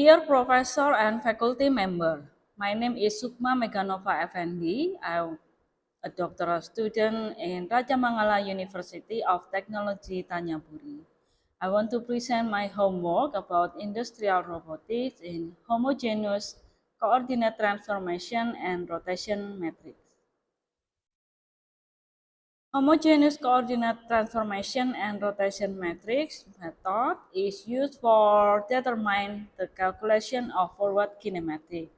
Dear Professor and faculty member, my name is Sukma Meganova Effendi. I'm a doctoral student in Raja Mangala University of Technology, Tanyapuri. I want to present my homework about industrial robotics in homogeneous coordinate transformation and rotation matrix. Homogeneous coordinate transformation and rotation matrix method is used for determine the calculation of forward kinematic.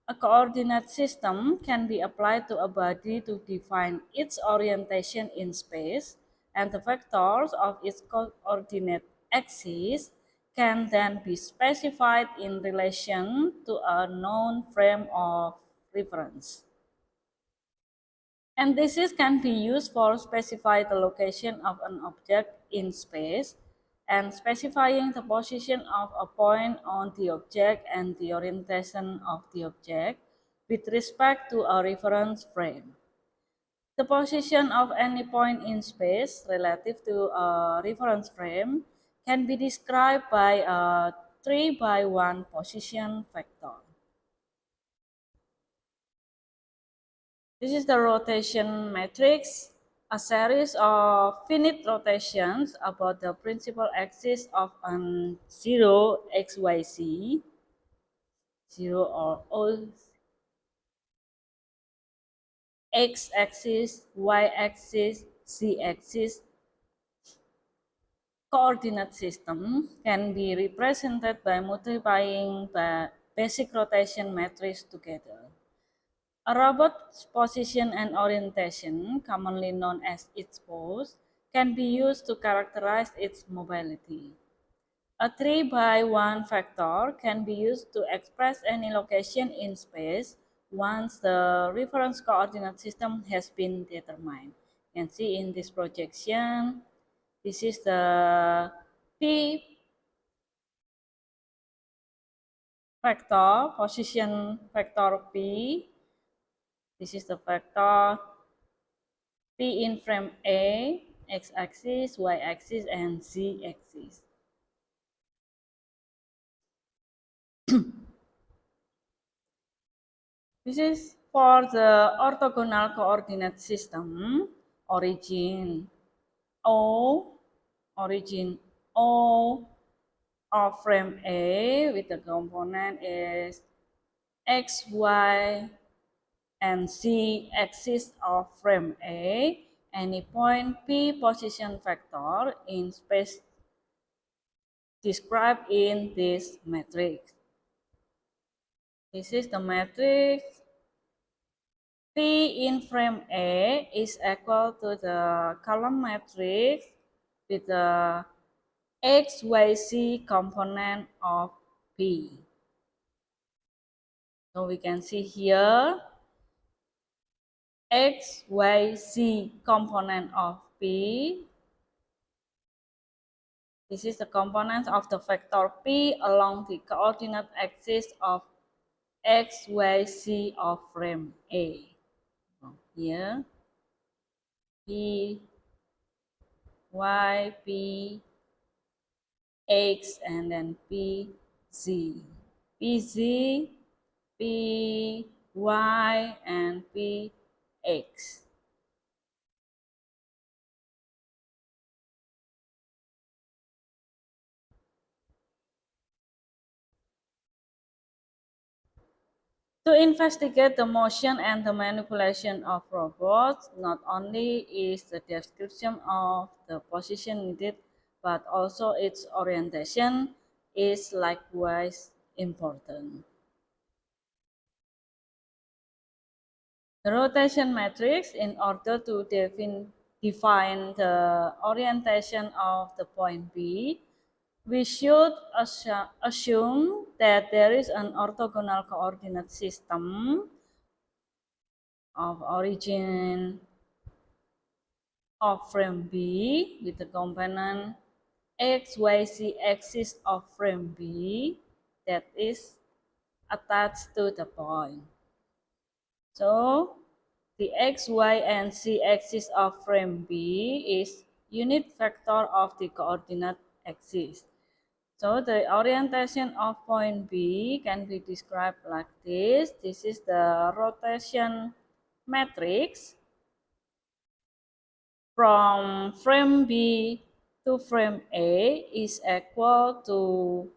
A coordinate system can be applied to a body to define its orientation in space, and the vectors of its coordinate axis can then be specified in relation to a known frame of reference. And this can be used for specifying the location of an object in space and specifying the position of a point on the object and the orientation of the object with respect to a reference frame. The position of any point in space relative to a reference frame can be described by a 3 by 1 position vector. This is the rotation matrix, a series of finite rotations about the principal axis of an 0 xyz, 0 or O, x-axis, y-axis, z-axis coordinate system can be represented by multiplying the basic rotation matrix together. A robot's position and orientation, commonly known as its pose, can be used to characterize its mobility. A 3 by 1 vector can be used to express any location in space once the reference coordinate system has been determined. You can see in this projection, this is the P vector, position vector P. This is the vector P in frame A, x-axis, y-axis, and z-axis. This is for the orthogonal coordinate system, origin O, origin O of frame A with the component is x, y, and z axis of frame A, any point P position vector in space described in this matrix. This is the matrix. P in frame A is equal to the column matrix with the x, y, z component of P. So we can see here x, y, z component of P. This is the component of the vector P along the coordinate axis of x, y, z of frame A. Here, P, y, P, x, and then P, z. P, z, P, y, and P, x. To investigate the motion and the manipulation of robots, not only is the description of the position needed, but also its orientation is likewise important. The rotation matrix, in order to define the orientation of the point B, we should assume that there is an orthogonal coordinate system of origin of frame B with the component x, y, z axis of frame B that is attached to the point. So the x, y, and z axis of frame B is unit vector of the coordinate axis. So the orientation of point B can be described like this. This is the rotation matrix from frame B to frame A is equal to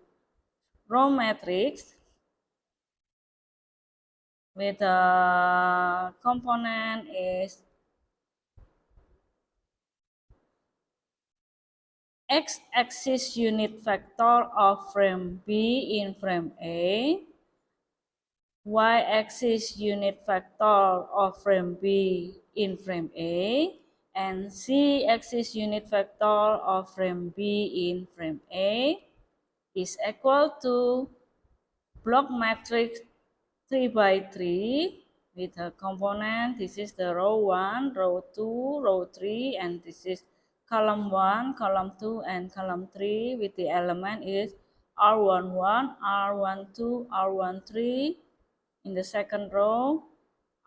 row matrix with the component is x-axis unit vector of frame B in frame A, y-axis unit vector of frame B in frame A, and z-axis unit vector of frame B in frame A is equal to block matrix 3 by 3 with a component. This is the row 1, row 2, row 3, and this is column 1, column 2, and column 3 with the element is R11, R12, R13 in the second row,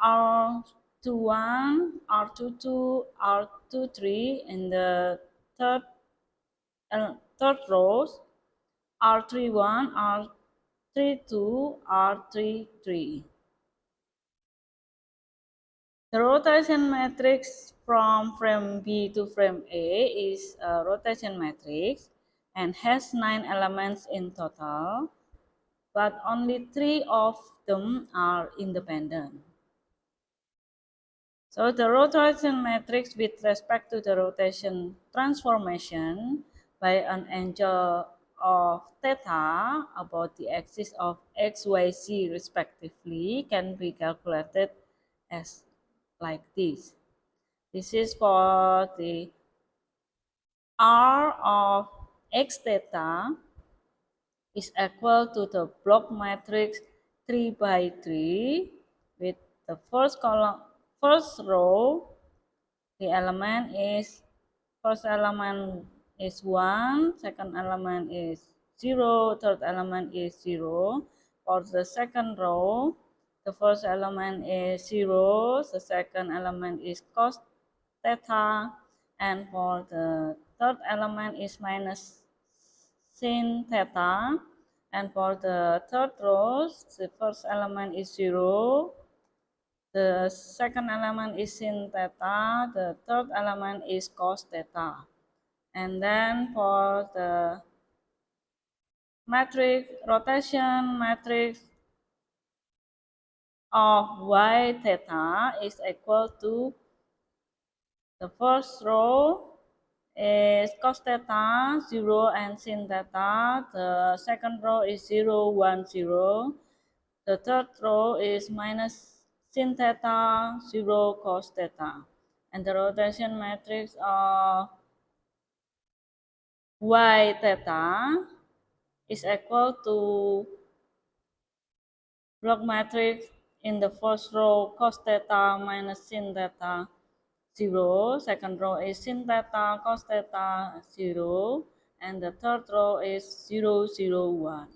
R21, R22, R23 in the third rows, R31, R32, R33. The rotation matrix from frame B to frame A is a rotation matrix and has 9 elements in total, but only 3 of them are independent. So the rotation matrix with respect to the rotation transformation by an angle of theta about the axis of x, y, z respectively can be calculated as like this. This is for the r of x theta is equal to the block matrix 3 by 3 with the first column, first row, the element is, first element is 1, second element is 0, third element is 0. For the second row, the first element is 0, the second element is cos theta, and for the third element is minus sin theta, and for the third row, the first element is 0, the second element is sin theta, the third element is cos theta. And then for the matrix, rotation matrix of y theta is equal to the first row is cos theta 0 and sin theta. The second row is 0, 1, 0. The third row is minus sin theta 0 cos theta. And the rotation matrix of y theta is equal to block matrix in the first row cos theta minus sin theta 0, second row is sin theta cos theta 0, and the third row is 0, 0, 1.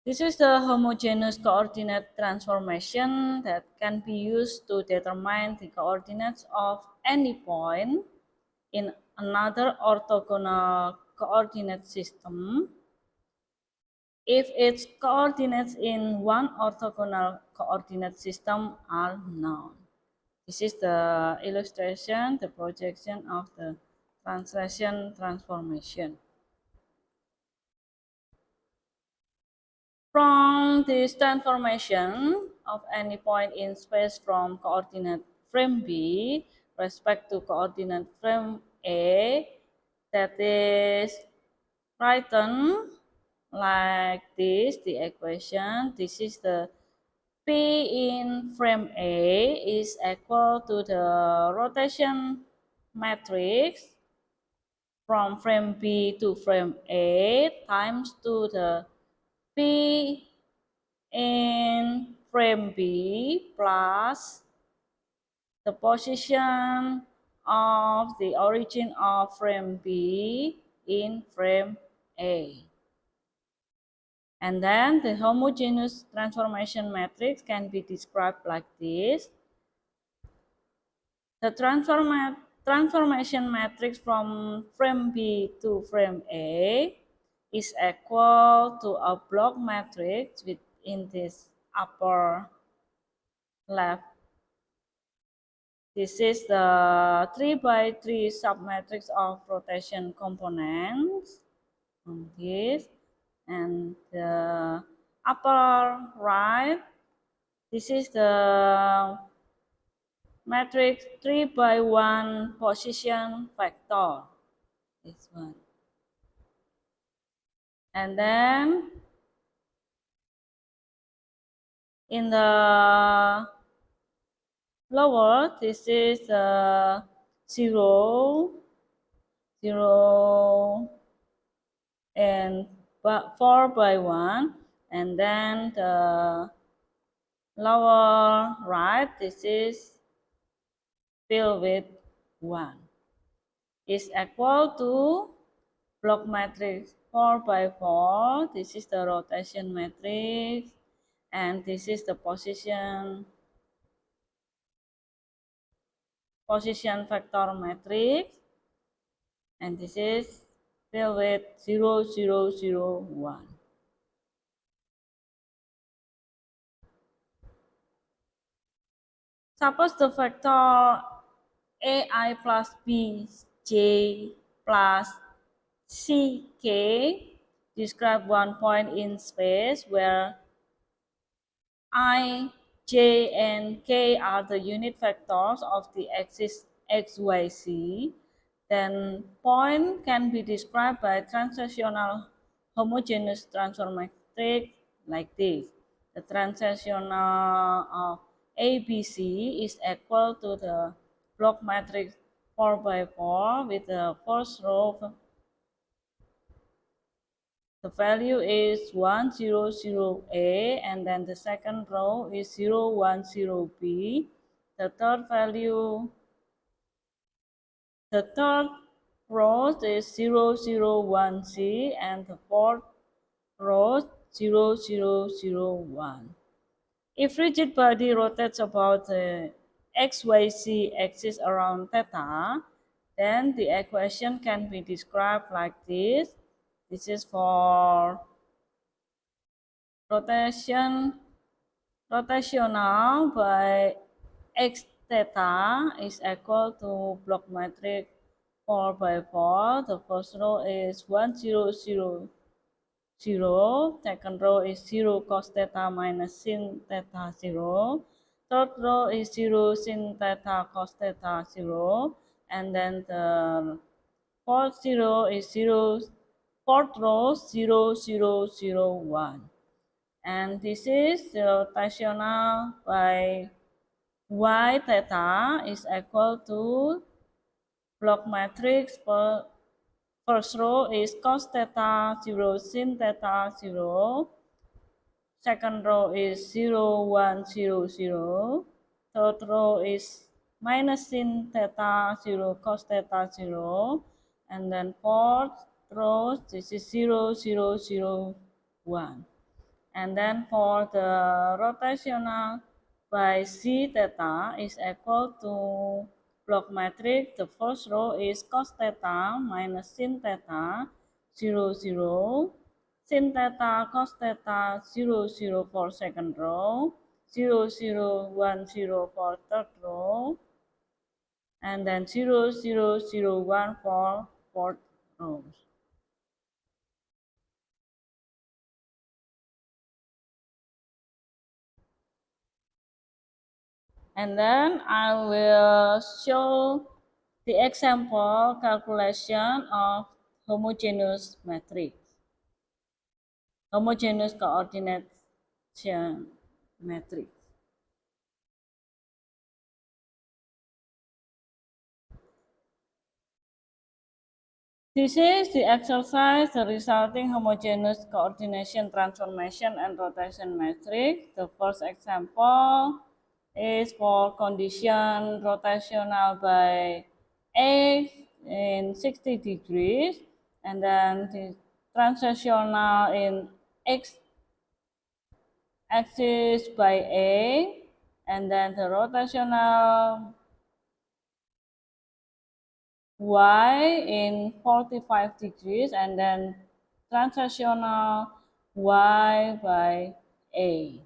This is the homogeneous coordinate transformation that can be used to determine the coordinates of any point in another orthogonal coordinate system if its coordinates in one orthogonal coordinate system are known. This is the illustration, the projection of the translation transformation. From this transformation of any point in space from coordinate frame B respect to coordinate frame A, that is written like this, the equation. This is the P in frame A is equal to the rotation matrix from frame B to frame A times to the P in frame B plus the position of the origin of frame B in frame A. And then the homogeneous transformation matrix can be described like this. The transformation matrix from frame B to frame A is equal to a block matrix within this upper left. This is the 3 by 3 submatrix of rotation components on this, and the upper right, this is the matrix 3 by 1 position vector, this one. And then in the lower, this is the 0, 0, and 4 by 1, and then the lower right, this is filled with 1, is equal to block matrix 4 by 4. This is the rotation matrix, and this is the position vector matrix, and this is filled with 0, 0, 0, 1. Suppose the vector AI plus BJ plus CK describe one point in space where I, J, and K are the unit vectors of the axis XYZ, then point can be described by translational homogeneous transform matrix like this. The translational of ABC is equal to the block matrix 4 by 4 with the first row. The value is 100A, and then the second row is 010B. The third value, the third row is 001C, and the fourth row 0001. If rigid body rotates about the XYZ axis around theta, then the equation can be described like this. This is for rotational by x theta is equal to block matrix 4 by 4. The first row is 1000. Second row is 0 cos theta minus sin theta 0. Third row is 0 sin theta cos theta 0. And then the fourth row is 0, fourth row 0001. And this is the rotational by y theta is equal to block matrix for first row is cos theta 0 sin theta 0. Second row is 0100. Third row is minus sin theta 0 cos theta 0. And then fourth row, this is 0001. And then for the rotational by c theta is equal to block matrix. The first row is cos theta minus sin theta 00, sin theta cos theta 00 for second row, 0010 for third row, and then 0001 for fourth row. And then I will show the example calculation of homogeneous matrix, homogeneous coordination matrix. This is the exercise, the resulting homogeneous coordination transformation and rotation matrix. The first example is for condition rotational by x in 60 degrees, and then the translational in x axis by a, and then the rotational y in 45 degrees, and then translational y by a.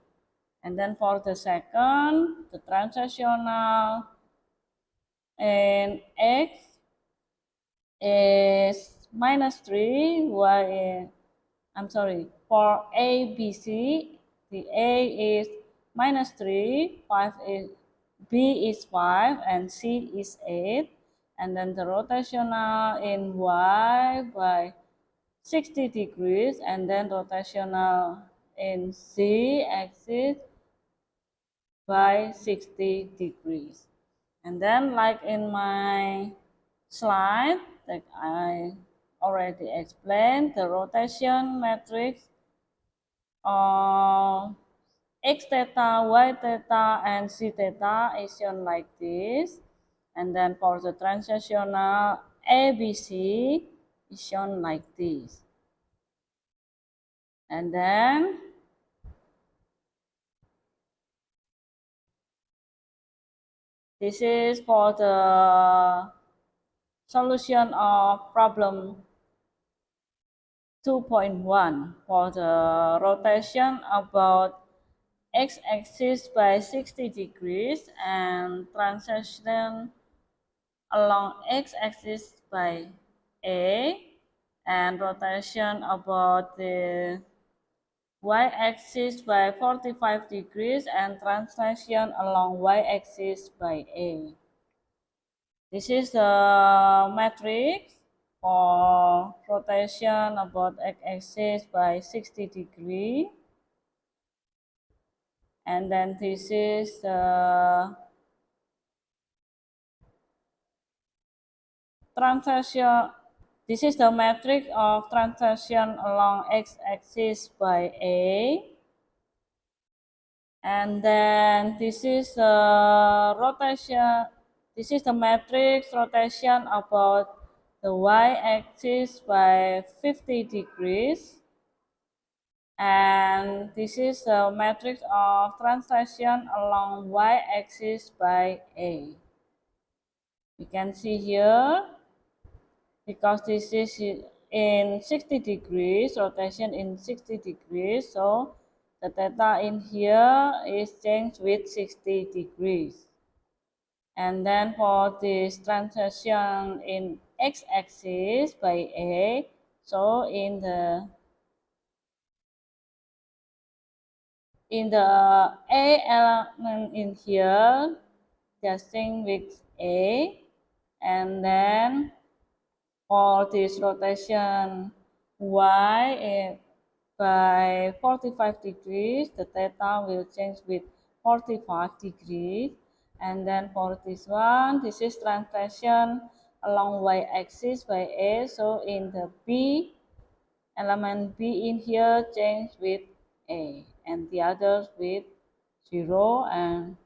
And then for the second, the translational in x is minus 3, I'm sorry, for A, B, C, the A is minus 3, 5 is, B is 5, and C is 8. And then the rotational in Y by 60 degrees, and then rotational in Z axis by 60 degrees. And then like in my slide that I already explained, the rotation matrix of x theta, y theta, and z theta is shown like this. And then for the transitional ABC is shown like this. And then this is for the solution of problem 2.1 for the rotation about x-axis by 60 degrees and translation along x-axis by a, and rotation about the y-axis by 45 degrees and translation along y-axis by a. This is the matrix for rotation about x-axis by 60 degree. And then this is the translation. This is the matrix of translation along x-axis by A. And then this is the rotation. This is the matrix rotation about the y-axis by 50 degrees. And this is the matrix of translation along y-axis by A. You can see here, because this is in 60 degrees, rotation in 60 degrees, so the theta in here is changed with 60 degrees. And then for this translation in x-axis by A, so in the A element in here, just change with A, and then for this rotation y by 45 degrees, the theta will change with 45 degrees. And then for this one, this is translation along y-axis by A. So in the B, element B in here change with A, and the others with 0. And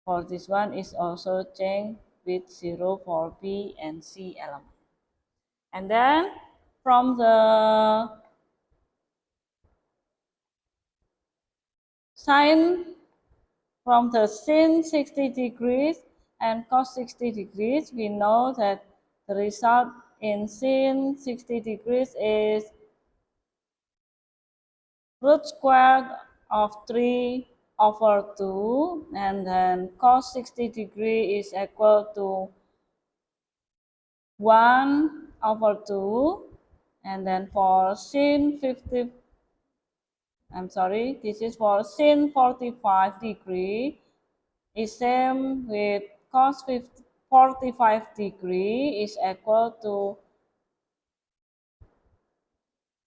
for this one is also changed with 0 for B and C element. And then from the sine, from the sin 60 degrees and cos 60 degrees, we know that the result in sin 60 degrees is root square of 3 over 2, and then cos 60 degree is equal to 1 over 2, and then for sin 50, this is for sin 45 degree is same with cos 45 degree is equal to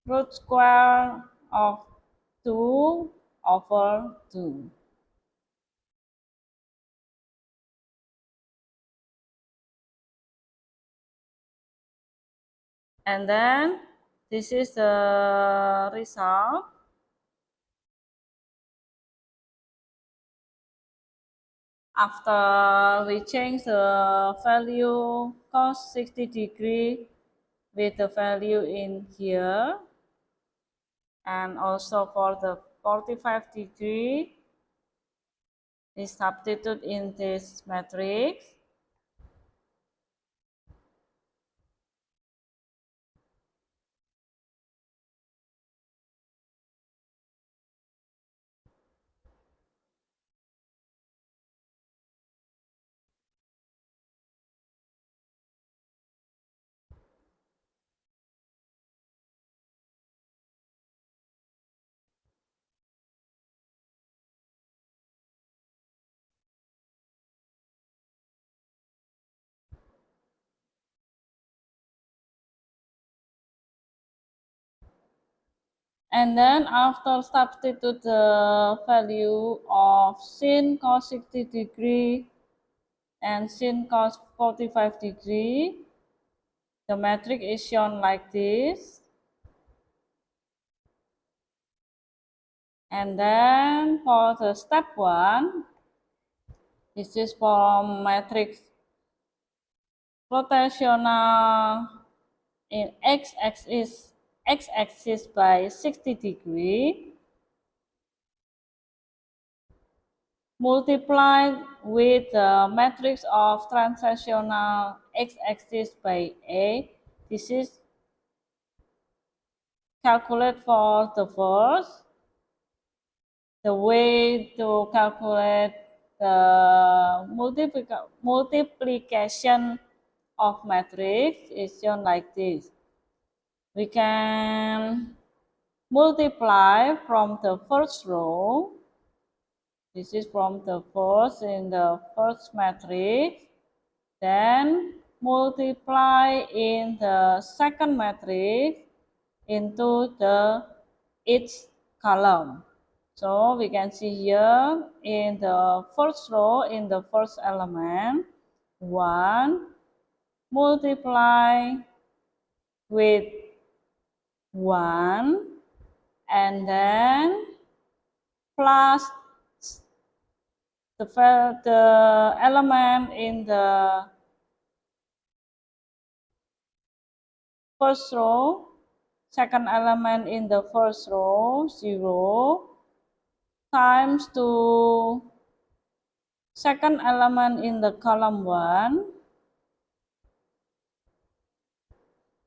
root square of 2 over 2. And then this is the result. After we change the value cos 60 degree with the value in here, and also for the 45 degree is substitute in this matrix. And then after substitute the value of sin cos 60 degree and sin cos 45 degree, the matrix is shown like this. And then for the step 1, this is from matrix rotational in x-axis by 60 degree multiplied with the matrix of translational x-axis by A. This is calculate for the first. The way to calculate the multiplication of matrix is shown like this. We can multiply from the first row. This is from the first in the first matrix. Then multiply in the second matrix into the each column. So we can see here in the first row, in the first element, 1 multiply with 1 and then plus the element in the first row, second element in the first row, 0, times to second element in the column 1,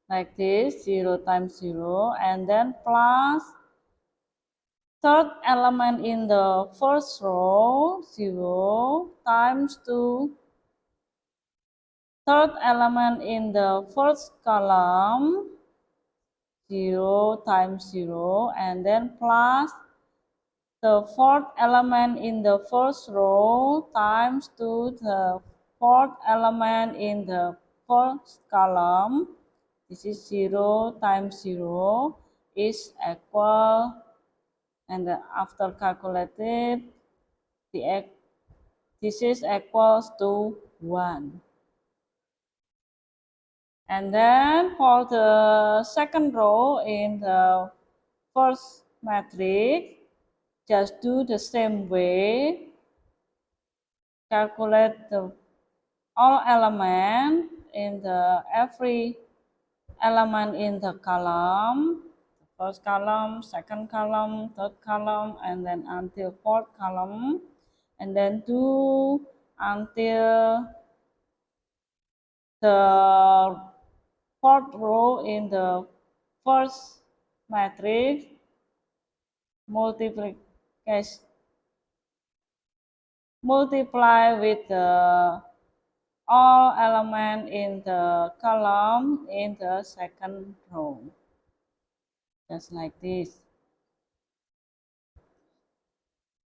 like this, 0 times 0, and then plus third element in the first row, 0, times to third element in the first column, 0 times 0, and then plus the fourth element in the first row times to the fourth element in the first column. This is 0 times 0 is equal, and after calculated, this is equals to 1. And then for the second row in the first matrix, just do the same way. Calculate all element in the every element in the column, first column, second column, third column, and then until fourth column, and then do until the fourth row in the first matrix multiply with the all element in the column in the second row, just like this.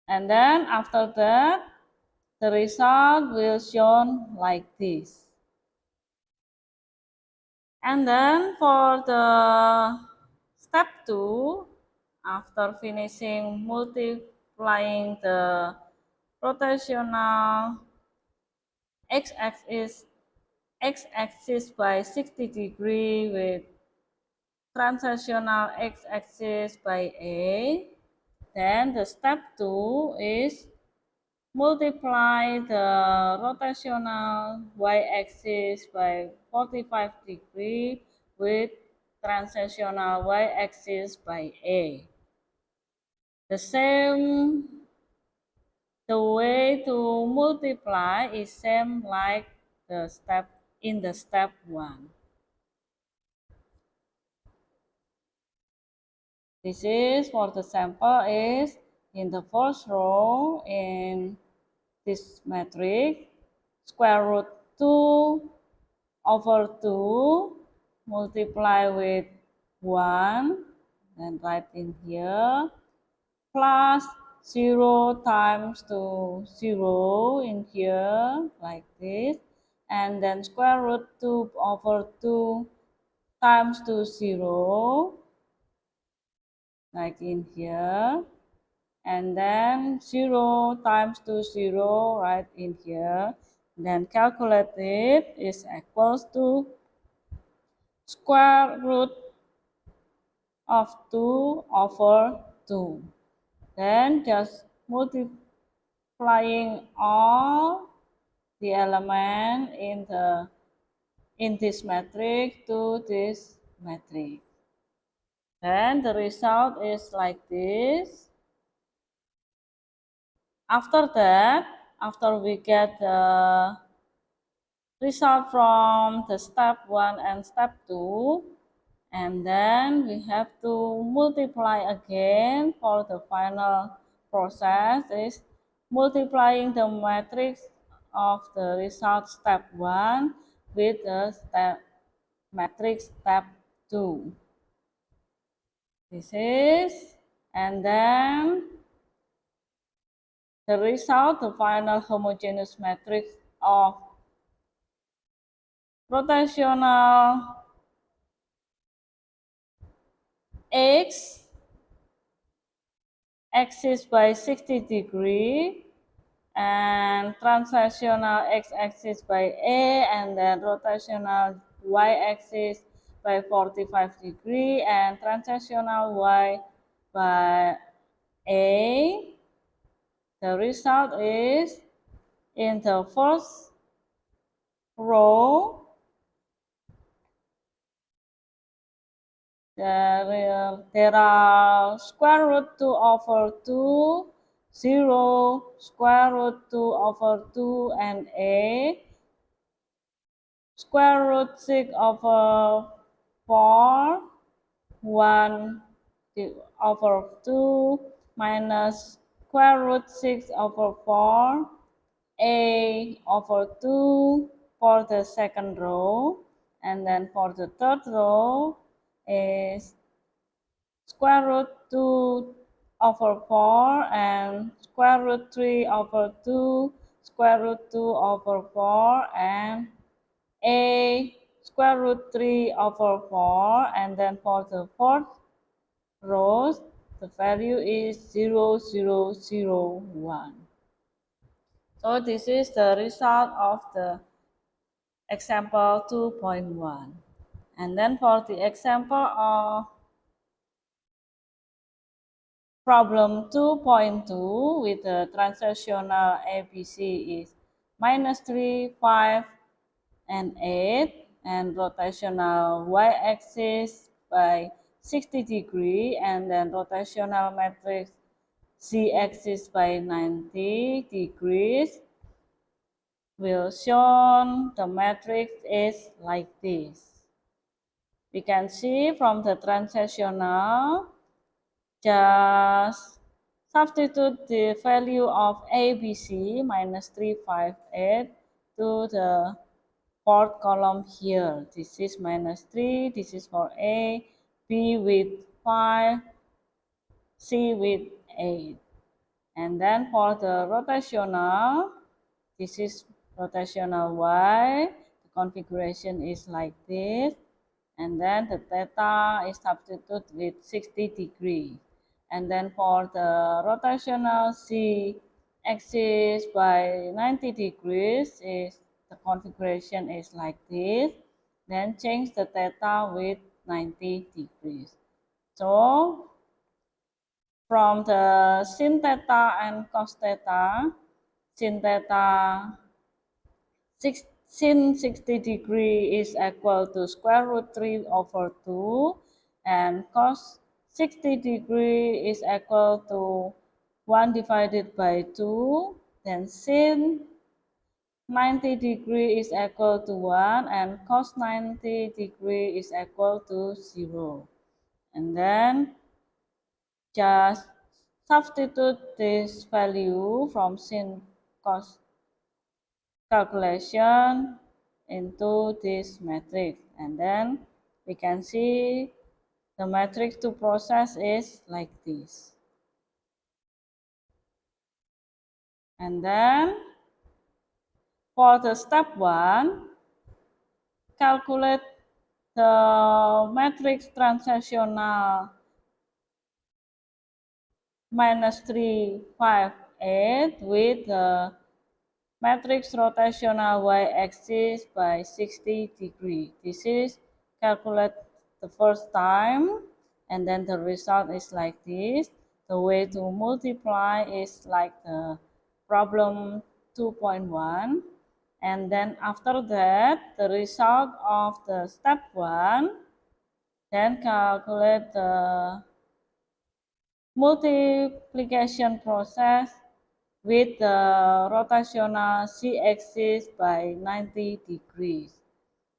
And then after that, the result will shown like this. And then for the step 2, after finishing multiplying the rotational x-axis by 60 degree with translational x-axis by A, then the step 2 is multiply the rotational y-axis by 45 degree with translational y-axis by A. The way to multiply is same like the step in the step 1. This is for the sample is in the first row in this matrix, square root 2 over 2 multiply with 1 and write in here plus 0 times to 0 in here like this, and then square root 2 over 2 times to 0 like in here, and then 0 times to 0 right in here, then calculate it is equals to square root of 2 over 2. Then just multiplying all the element in this matrix to this matrix. Then the result is like this. After that, after we get the result from the step 1 and step 2, and then we have to multiply again for the final process is multiplying the matrix of the result step 1 with the matrix step 2. This is, and then the result, the final homogeneous matrix of rotational x axis by 60 degree and translational x-axis by A, and then rotational y-axis by 45 degree and translational y by A. The result is in the first row, there are square root 2 over 2, 0, square root 2 over 2, and A, square root 6 over 4, 1 over 2, minus square root 6 over 4, A over 2 for the second row, and then for the third row is square root 2 over 4 and square root 3 over 2, square root 2 over 4, and A square root 3 over 4, and then for the fourth row, the value is 0, 0, 0, 1. So this is the result of the example 2.1. And then for the example of problem 2.2 with the translational ABC is -3, 5, and 8, and rotational y-axis by 60 degree, and then rotational matrix z-axis by 90 degrees. Will show the matrix is like this. We can see from the translational, just substitute the value of ABC -3, 5, 8 to the fourth column here. This is -3, this is for A, B with 5, C with 8. And then for the rotational, this is rotational Y. The configuration is like this. And then the theta is substituted with 60 degree. And then for the rotational Z axis by 90 degrees is the configuration is like this. Then change the theta with 90 degrees. So from the sin theta and cos theta, sin theta sin 60 degree is equal to square root 3 over 2, and cos 60 degree is equal to 1 divided by 2, then sin 90 degree is equal to 1, and cos 90 degree is equal to 0. And then just substitute this value from sin cos calculation into this matrix, and then we can see the matrix to process is like this. And then for the step 1, calculate the matrix translational minus 3, 5, 8 with the matrix rotational y-axis by 60 degree. This is calculate the first time, and then the result is like this. The way to multiply is like the problem 2.1, and then after that the result of the step 1, then calculate the multiplication process with the rotational z-axis by 90 degrees.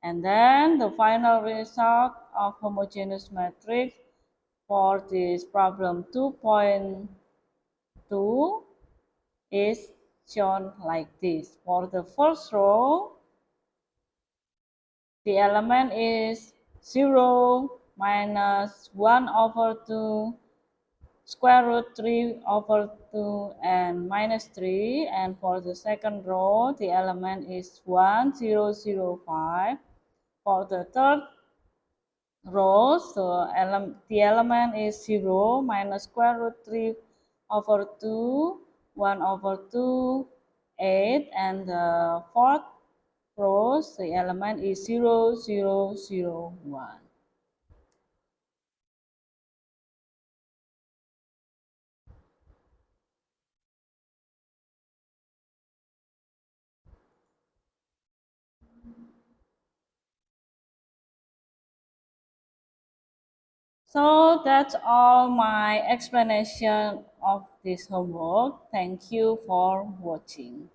And then the final result of homogeneous matrix for this problem 2.2 is shown like this. For the first row, the element is 0 minus 1 over 2 square root 3 over 2 and minus 3, and for the second row the element is 1 0 0 5. For the third row, the element is 0 minus square root 3 over 2 1 over 2 8, and the fourth row the element is 0 0 0 1. So that's all my explanation of this homework. Thank you for watching.